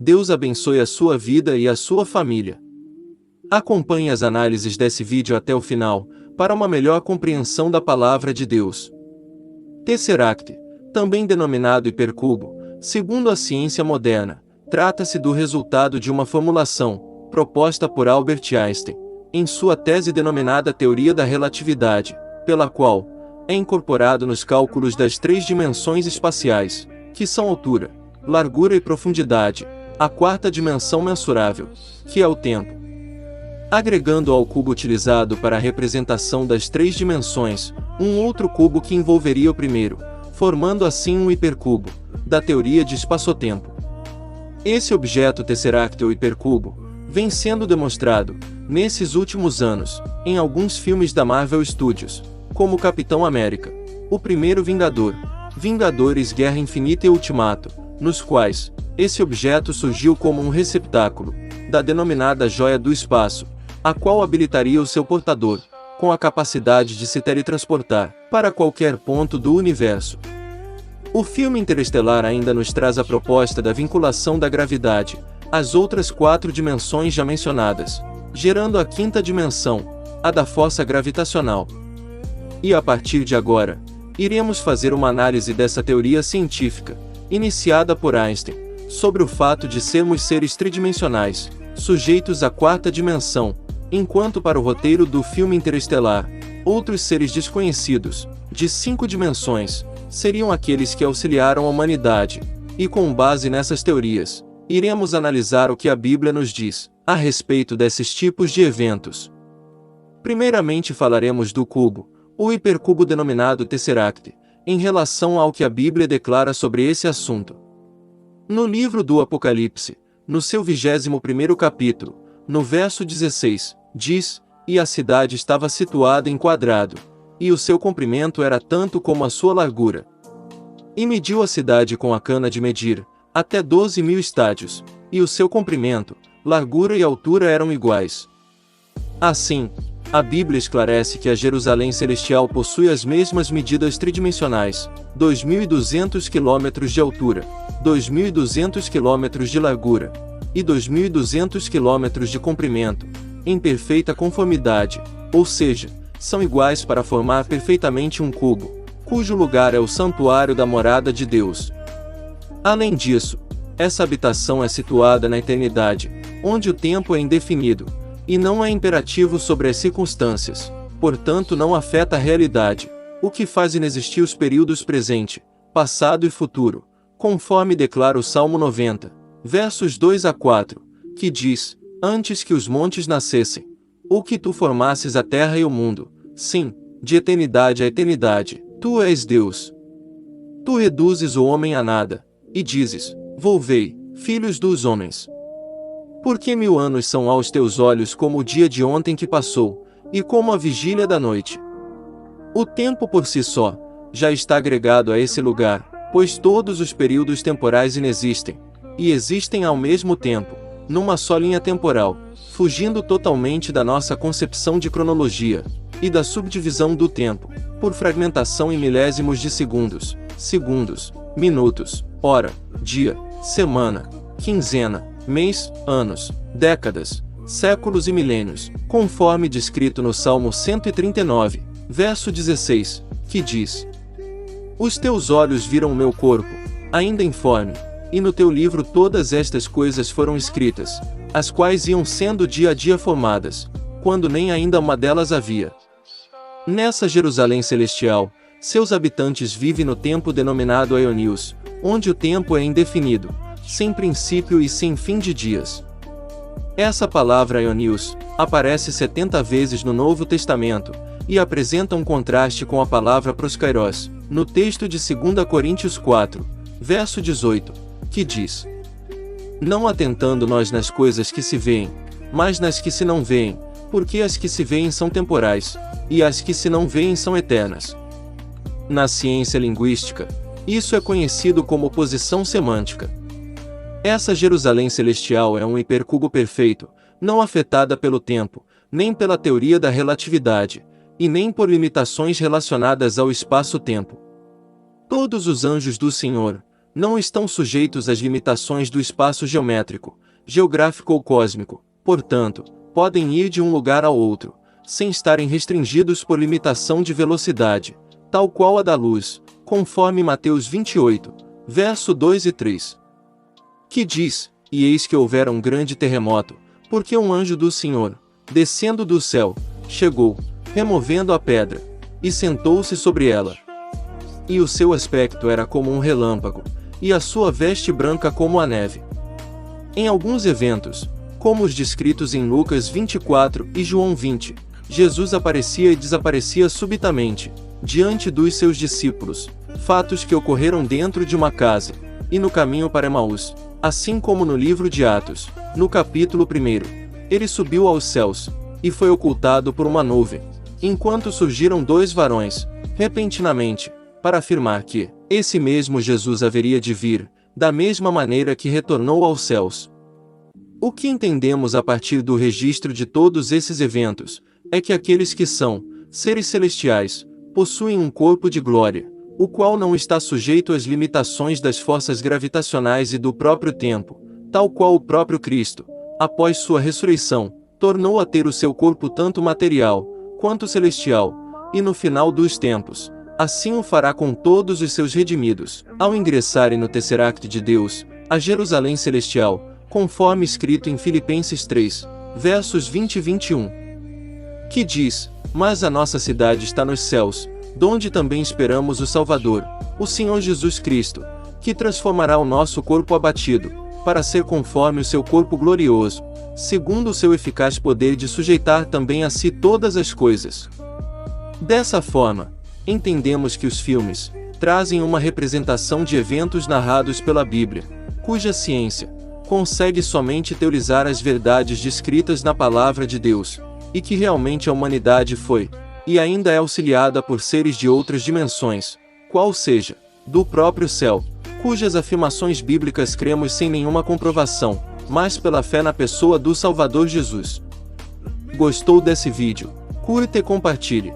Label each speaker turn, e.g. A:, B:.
A: Deus abençoe a sua vida e a sua família. Acompanhe as análises desse vídeo até o final, para uma melhor compreensão da palavra de Deus. Tesseract, também denominado hipercubo, segundo a ciência moderna, trata-se do resultado de uma formulação, proposta por Albert Einstein, em sua tese denominada Teoria da Relatividade, pela qual é incorporado nos cálculos das 3 dimensões espaciais, que são altura, largura e profundidade, a 4ª dimensão mensurável, que é o tempo. Agregando ao cubo utilizado para a representação das 3 dimensões, um outro cubo que envolveria o primeiro, formando assim um hipercubo, da teoria de espaço-tempo. Esse objeto tesseract ou hipercubo, vem sendo demonstrado, nesses últimos anos, em alguns filmes da Marvel Studios, como Capitão América, O Primeiro Vingador, Vingadores Guerra Infinita e Ultimato, nos quais esse objeto surgiu como um receptáculo da denominada Joia do Espaço, a qual habilitaria o seu portador, com a capacidade de se teletransportar para qualquer ponto do universo. O filme Interestelar ainda nos traz a proposta da vinculação da gravidade às outras 4 dimensões já mencionadas, gerando a 5ª dimensão, a da força gravitacional. E a partir de agora, iremos fazer uma análise dessa teoria científica, iniciada por Einstein, sobre o fato de sermos seres tridimensionais, sujeitos à 4ª dimensão, enquanto para o roteiro do filme Interestelar, outros seres desconhecidos, de 5 dimensões, seriam aqueles que auxiliaram a humanidade, e com base nessas teorias, iremos analisar o que a Bíblia nos diz a respeito desses tipos de eventos. Primeiramente falaremos do cubo, ou hipercubo denominado tesseract, em relação ao que a Bíblia declara sobre esse assunto. No livro do Apocalipse, no seu 21º capítulo, no verso 16, diz: "E a cidade estava situada em quadrado, e o seu comprimento era tanto como a sua largura. E mediu a cidade com a cana de medir, até 12.000 estádios, e o seu comprimento, largura e altura eram iguais." Assim, a Bíblia esclarece que a Jerusalém Celestial possui as mesmas medidas tridimensionais, 2.200 km de altura, 2.200 km de largura, e 2.200 km de comprimento, em perfeita conformidade, ou seja, são iguais para formar perfeitamente um cubo, cujo lugar é o santuário da morada de Deus. Além disso, essa habitação é situada na eternidade, onde o tempo é indefinido, e não é imperativo sobre as circunstâncias, portanto não afeta a realidade, o que faz inexistir os períodos presente, passado e futuro, conforme declara o Salmo 90, versos 2 a 4, que diz: "Antes que os montes nascessem, ou que tu formasses a terra e o mundo, sim, de eternidade a eternidade, tu és Deus. Tu reduzes o homem a nada, e dizes: volvei, filhos dos homens. Porque 1000 anos são aos teus olhos como o dia de ontem que passou, e como a vigília da noite." O tempo por si só, já está agregado a esse lugar, pois todos os períodos temporais inexistem, e existem ao mesmo tempo, numa só linha temporal, fugindo totalmente da nossa concepção de cronologia, e da subdivisão do tempo, por fragmentação em milésimos de segundos, minutos, hora, dia, semana, quinzena, mês, anos, décadas, séculos e milênios, conforme descrito no Salmo 139, verso 16, que diz: "Os teus olhos viram o meu corpo, ainda informe, e no teu livro todas estas coisas foram escritas, as quais iam sendo dia a dia formadas, quando nem ainda uma delas havia." Nessa Jerusalém Celestial, seus habitantes vivem no tempo denominado Aionios, onde o tempo é indefinido, sem princípio e sem fim de dias. Essa palavra Aionios aparece 70 vezes no Novo Testamento, e apresenta um contraste com a palavra proskairos, no texto de 2 Coríntios 4, verso 18, que diz: "Não atentando nós nas coisas que se veem, mas nas que se não veem, porque as que se veem são temporais, e as que se não veem são eternas." Na ciência linguística, isso é conhecido como posição semântica. Essa Jerusalém Celestial é um hipercubo perfeito, não afetada pelo tempo, nem pela teoria da relatividade, e nem por limitações relacionadas ao espaço-tempo. Todos os anjos do Senhor, não estão sujeitos às limitações do espaço geométrico, geográfico ou cósmico, portanto, podem ir de um lugar ao outro, sem estarem restringidos por limitação de velocidade, tal qual a da luz, conforme Mateus 28, verso 2 e 3. Que diz: E eis que houvera um grande terremoto, porque um anjo do Senhor, descendo do céu, chegou, removendo a pedra, e sentou-se sobre ela. E o seu aspecto era como um relâmpago, e a sua veste branca como a neve. Em alguns eventos, como os descritos em Lucas 24 e João 20, Jesus aparecia e desaparecia subitamente, diante dos seus discípulos, fatos que ocorreram dentro de uma casa, e no caminho para Emaús, assim como no livro de Atos, no capítulo 1, ele subiu aos céus, e foi ocultado por uma nuvem, enquanto surgiram dois varões, repentinamente, para afirmar que esse mesmo Jesus haveria de vir, da mesma maneira que retornou aos céus. O que entendemos a partir do registro de todos esses eventos, é que aqueles que são seres celestiais, possuem um corpo de glória, o qual não está sujeito às limitações das forças gravitacionais e do próprio tempo, tal qual o próprio Cristo, após sua ressurreição, tornou a ter o seu corpo tanto material, quanto celestial, e no final dos tempos, assim o fará com todos os seus redimidos, ao ingressarem no Tesseract de Deus, a Jerusalém celestial, conforme escrito em Filipenses 3, versos 20 e 21. Que diz: Mas a nossa cidade está nos céus, donde também esperamos o Salvador, o Senhor Jesus Cristo, que transformará o nosso corpo abatido, para ser conforme o seu corpo glorioso, segundo o seu eficaz poder de sujeitar também a si todas as coisas. Dessa forma, entendemos que os filmes trazem uma representação de eventos narrados pela Bíblia, cuja ciência consegue somente teorizar as verdades descritas na Palavra de Deus, e que realmente a humanidade foi, e ainda é auxiliada por seres de outras dimensões, qual seja, do próprio céu, cujas afirmações bíblicas cremos sem nenhuma comprovação, mas pela fé na pessoa do Salvador Jesus. Gostou desse vídeo? Curta e compartilhe.